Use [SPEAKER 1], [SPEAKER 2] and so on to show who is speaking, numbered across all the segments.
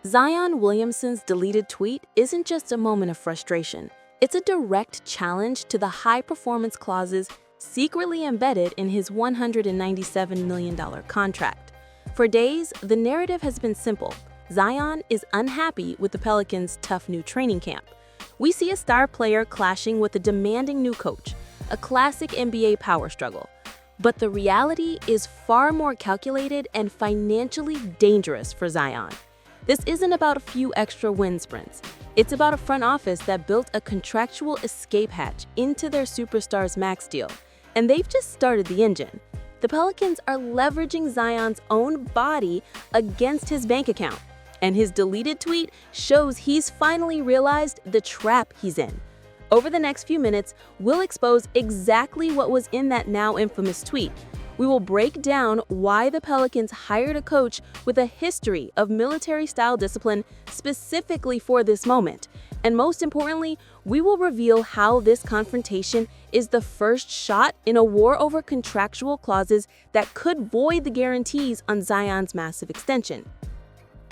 [SPEAKER 1] Zion Williamson's deleted tweet isn't just a moment of frustration. It's a direct challenge to the high-performance clauses secretly embedded in his $197 million contract. For days, the narrative has been simple. Zion is unhappy with the Pelicans' tough new training camp. We see a star player clashing with a demanding new coach, a classic NBA power struggle. But the reality is far more calculated and financially dangerous for Zion. This isn't about a few extra win sprints. It's about a front office that built a contractual escape hatch into their superstar's max deal, and they've just started the engine. The Pelicans are leveraging Zion's own body against his bank account, and his deleted tweet shows he's finally realized the trap he's in. Over the next few minutes, we'll expose exactly what was in that now infamous tweet. We will break down why the Pelicans hired a coach with a history of military-style discipline specifically for this moment. And most importantly, we will reveal how this confrontation is the first shot in a war over contractual clauses that could void the guarantees on Zion's massive extension.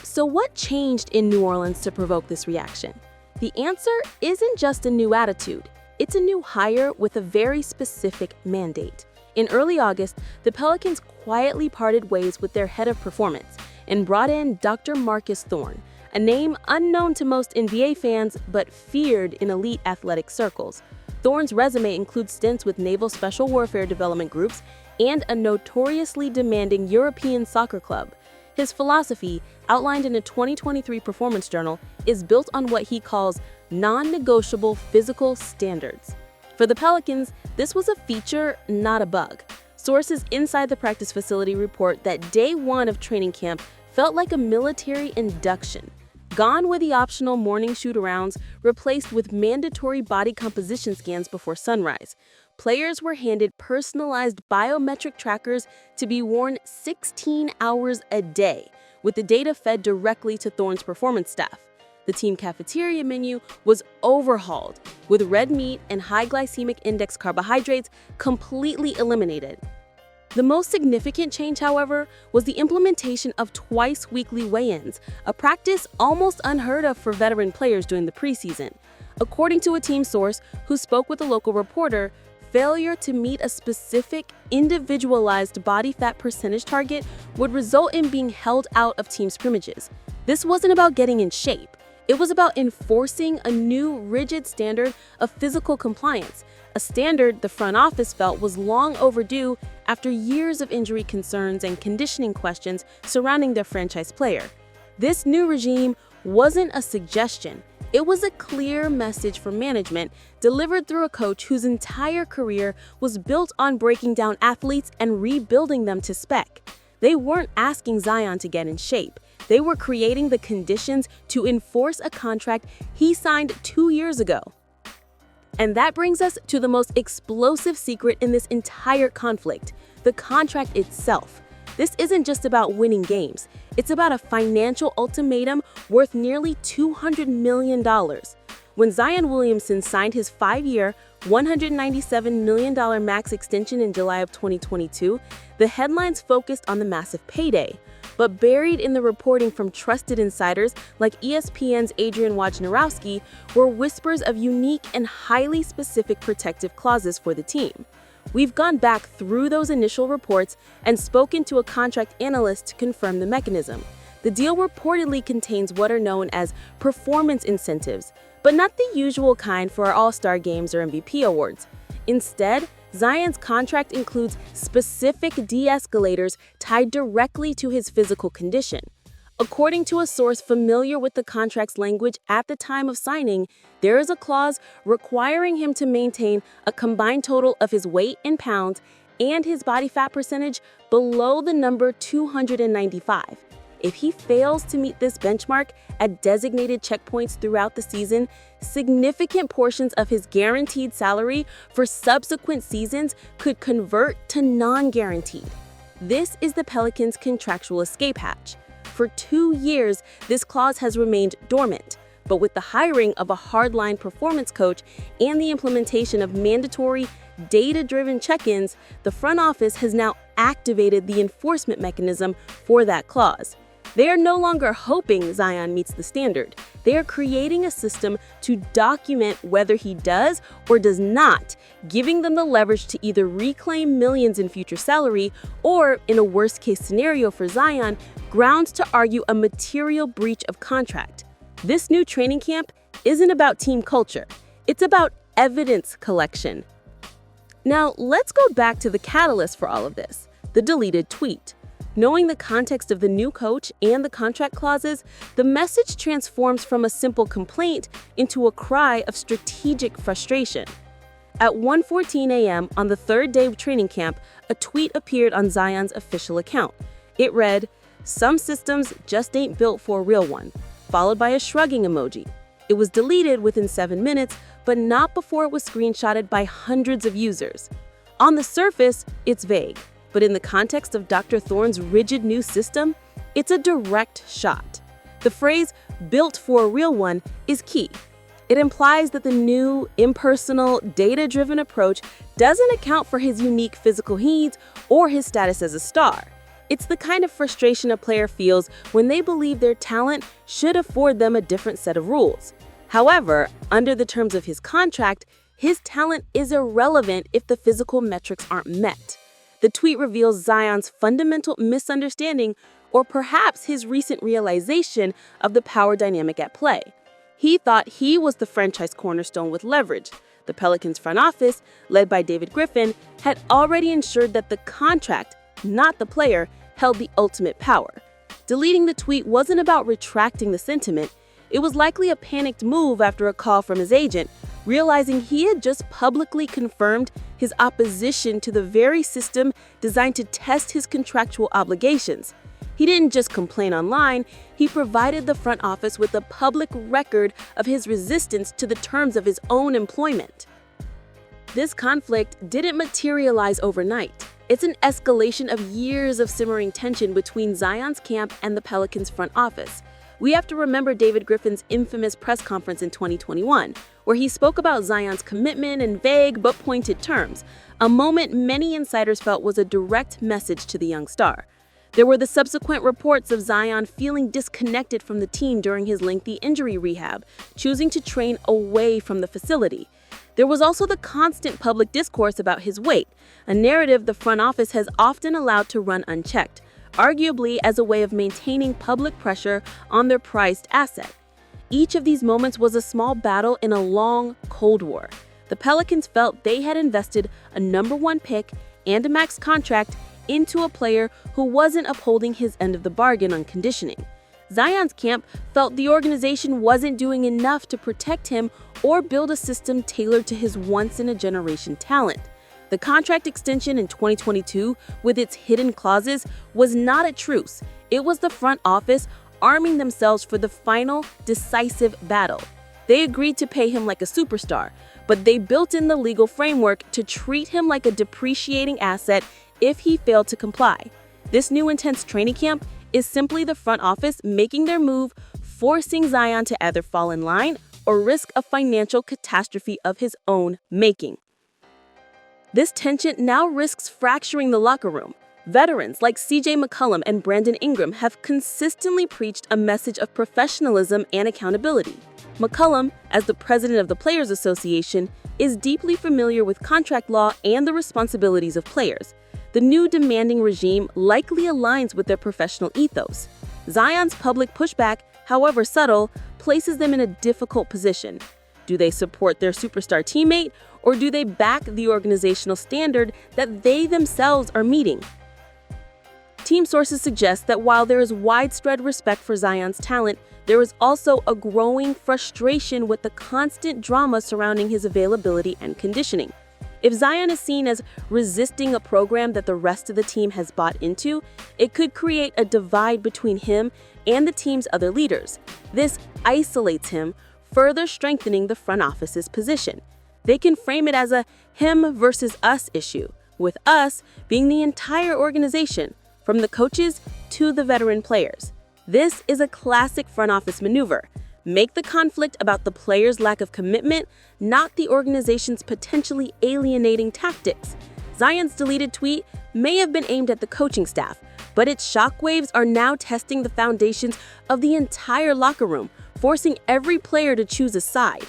[SPEAKER 1] So what changed in New Orleans to provoke this reaction? The answer isn't just a new attitude. It's a new hire with a very specific mandate. In early August, the Pelicans quietly parted ways with their head of performance and brought in Dr. Marcus Thorne, a name unknown to most NBA fans but feared in elite athletic circles. Thorne's resume includes stints with Naval Special Warfare Development Groups and a notoriously demanding European soccer club. His philosophy, outlined in a 2023 performance journal, is built on what he calls non-negotiable physical standards. For the Pelicans, this was a feature, not a bug. Sources inside the practice facility report that day one of training camp felt like a military induction. Gone were the optional morning shoot-arounds, replaced with mandatory body composition scans before sunrise. Players were handed personalized biometric trackers to be worn 16 hours a day, with the data fed directly to Thorne's performance staff. The team cafeteria menu was overhauled, with red meat and high glycemic index carbohydrates completely eliminated. The most significant change, however, was the implementation of twice-weekly weigh-ins, a practice almost unheard of for veteran players during the preseason. According to a team source who spoke with a local reporter, failure to meet a specific, individualized body fat percentage target would result in being held out of team scrimmages. This wasn't about getting in shape. It was about enforcing a new, rigid standard of physical compliance, a standard the front office felt was long overdue after years of injury concerns and conditioning questions surrounding their franchise player. This new regime wasn't a suggestion. It was a clear message from management, delivered through a coach whose entire career was built on breaking down athletes and rebuilding them to spec. They weren't asking Zion to get in shape. They were creating the conditions to enforce a contract he signed 2 years ago. And that brings us to the most explosive secret in this entire conflict, the contract itself. This isn't just about winning games. It's about a financial ultimatum worth nearly $200 million. When Zion Williamson signed his 5-year, $197 million max extension in July of 2022, the headlines focused on the massive payday. But buried in the reporting from trusted insiders like ESPN's Adrian Wojnarowski were whispers of unique and highly specific protective clauses for the team. We've gone back through those initial reports and spoken to a contract analyst to confirm the mechanism. The deal reportedly contains what are known as performance incentives, but not the usual kind for our All-Star games or MVP awards. Instead, Zion's contract includes specific de-escalators tied directly to his physical condition. According to a source familiar with the contract's language at the time of signing, there is a clause requiring him to maintain a combined total of his weight in pounds and his body fat percentage below the number 295. If he fails to meet this benchmark at designated checkpoints throughout the season, significant portions of his guaranteed salary for subsequent seasons could convert to non-guaranteed. This is the Pelicans' contractual escape hatch. For 2 years, this clause has remained dormant, but with the hiring of a hardline performance coach and the implementation of mandatory, data-driven check-ins, the front office has now activated the enforcement mechanism for that clause. They are no longer hoping Zion meets the standard. They are creating a system to document whether he does or does not, giving them the leverage to either reclaim millions in future salary or, in a worst-case scenario for Zion, grounds to argue a material breach of contract. This new training camp isn't about team culture. It's about evidence collection. Now, let's go back to the catalyst for all of this, the deleted tweet. Knowing the context of the new coach and the contract clauses, the message transforms from a simple complaint into a cry of strategic frustration. At 1:14 a.m. on the third day of training camp, a tweet appeared on Zion's official account. It read, "Some systems just ain't built for a real one," followed by a shrugging emoji. It was deleted within 7 minutes, but not before it was screenshotted by hundreds of users. On the surface, it's vague, but in the context of Dr. Thorne's rigid new system, it's a direct shot. The phrase, "built for a real one," is key. It implies that the new, impersonal, data-driven approach doesn't account for his unique physical needs or his status as a star. It's the kind of frustration a player feels when they believe their talent should afford them a different set of rules. However, under the terms of his contract, his talent is irrelevant if the physical metrics aren't met. The tweet reveals Zion's fundamental misunderstanding, or perhaps his recent realization of the power dynamic at play. He thought he was the franchise cornerstone with leverage. The Pelicans front office, led by David Griffin, had already ensured that the contract, not the player, held the ultimate power. Deleting the tweet wasn't about retracting the sentiment. It was likely a panicked move after a call from his agent, realizing he had just publicly confirmed his opposition to the very system designed to test his contractual obligations. He didn't just complain online, he provided the front office with a public record of his resistance to the terms of his own employment. This conflict didn't materialize overnight. It's an escalation of years of simmering tension between Zion's camp and the Pelicans front office. We have to remember David Griffin's infamous press conference in 2021, where he spoke about Zion's commitment in vague but pointed terms, a moment many insiders felt was a direct message to the young star. There were the subsequent reports of Zion feeling disconnected from the team during his lengthy injury rehab, choosing to train away from the facility. There was also the constant public discourse about his weight, a narrative the front office has often allowed to run unchecked, arguably as a way of maintaining public pressure on their prized asset. Each of these moments was a small battle in a long, cold war. The Pelicans felt they had invested a #1 pick and a max contract into a player who wasn't upholding his end of the bargain on conditioning. Zion's camp felt the organization wasn't doing enough to protect him or build a system tailored to his once-in-a-generation talent. The contract extension in 2022, with its hidden clauses, was not a truce. It was the front office arming themselves for the final, decisive battle. They agreed to pay him like a superstar, but they built in the legal framework to treat him like a depreciating asset if he failed to comply. This new intense training camp is simply the front office making their move, forcing Zion to either fall in line or risk a financial catastrophe of his own making. This tension now risks fracturing the locker room. Veterans like CJ McCollum and Brandon Ingram have consistently preached a message of professionalism and accountability. McCollum, as the president of the Players Association, is deeply familiar with contract law and the responsibilities of players. The new demanding regime likely aligns with their professional ethos. Zion's public pushback, however subtle, places them in a difficult position. Do they support their superstar teammate, or do they back the organizational standard that they themselves are meeting? Team sources suggest that while there is widespread respect for Zion's talent, there is also a growing frustration with the constant drama surrounding his availability and conditioning. If Zion is seen as resisting a program that the rest of the team has bought into, it could create a divide between him and the team's other leaders. This isolates him, further strengthening the front office's position. They can frame it as a him versus us issue, with us being the entire organization, from the coaches to the veteran players. This is a classic front office maneuver. Make the conflict about the player's lack of commitment, not the organization's potentially alienating tactics. Zion's deleted tweet may have been aimed at the coaching staff, but its shockwaves are now testing the foundations of the entire locker room, forcing every player to choose a side.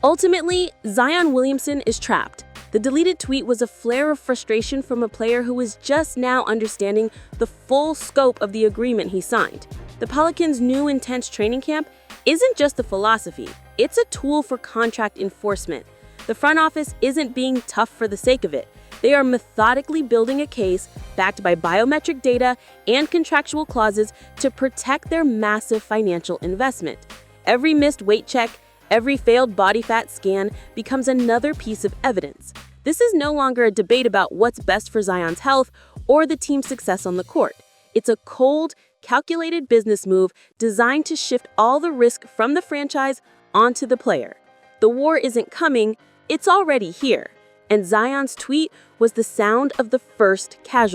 [SPEAKER 1] Ultimately, Zion Williamson is trapped. The deleted tweet was a flare of frustration from a player who is just now understanding the full scope of the agreement he signed. The Pelicans' new intense training camp isn't just a philosophy, it's a tool for contract enforcement. The front office isn't being tough for the sake of it. They are methodically building a case backed by biometric data and contractual clauses to protect their massive financial investment. Every missed weight check, every failed body fat scan becomes another piece of evidence. This is no longer a debate about what's best for Zion's health or the team's success on the court. It's a cold, calculated business move designed to shift all the risk from the franchise onto the player. The war isn't coming, it's already here. And Zion's tweet was the sound of the first casualty.